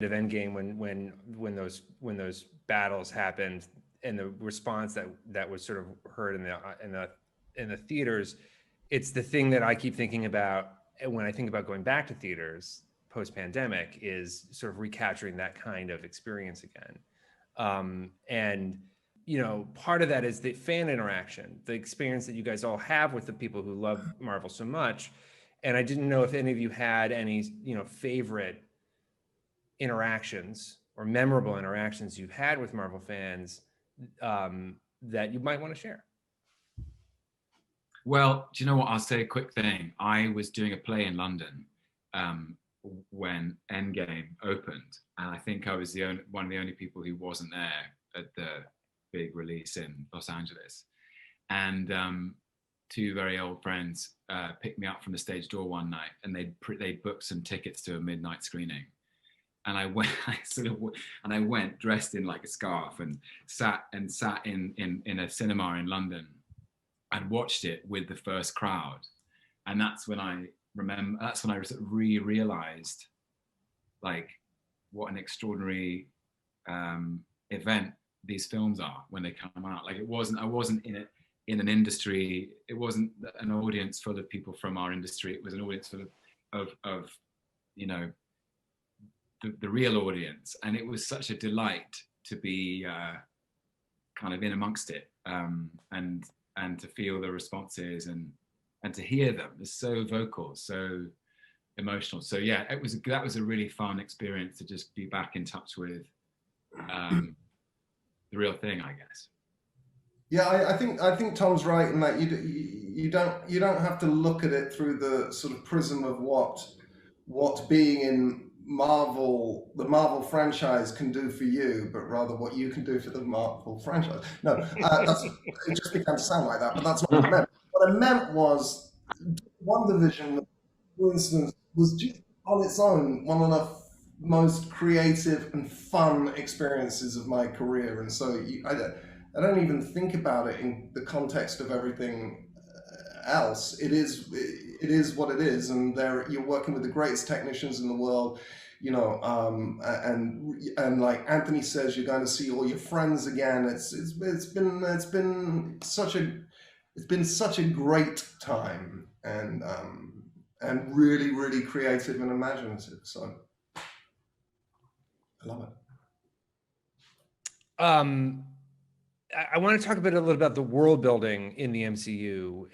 of Endgame when those battles happened and the response that was sort of heard in the theaters, it's the thing that I keep thinking about when I think about going back to theaters post-pandemic, is sort of recapturing that kind of experience again. And part of that is the fan interaction, the experience that you guys all have with the people who love Marvel so much. And I didn't know if any of you had any favorite interactions or memorable interactions you've had with Marvel fans that you might want to share. Well, do you know what? I'll say a quick thing. I was doing a play in London when Endgame opened, and I think I was one of the only people who wasn't there at the big release in Los Angeles. And two very old friends picked me up from the stage door one night, and they'd booked some tickets to a midnight screening. And I went dressed in like a scarf and sat in a cinema in London and watched it with the first crowd. And that's when I realized like what an extraordinary event these films are when they come out. Like I wasn't in an industry, it wasn't an audience full of people from our industry, it was an audience full of the real audience. And it was such a delight to be kind of in amongst it, and to feel the responses and to hear them. They're so vocal, so emotional. So yeah, that was a really fun experience to just be back in touch with the real thing, I guess. Yeah, I think Tom's right in that you don't have to look at it through the sort of prism of what being in the Marvel franchise can do for you, but rather what you can do for the Marvel franchise. No, it just began to sound like that, but that's not what I meant. What I meant was WandaVision, for instance, was just on its own one of the most creative and fun experiences of my career, and so I don't even think about it in the context of everything else. It is what it is, and you're working with the greatest technicians in the world, and like Anthony says, you're going to see all your friends again. It's been such a great time, and really, really creative and imaginative. So I love it. I want to talk a little bit about the world building in the MCU.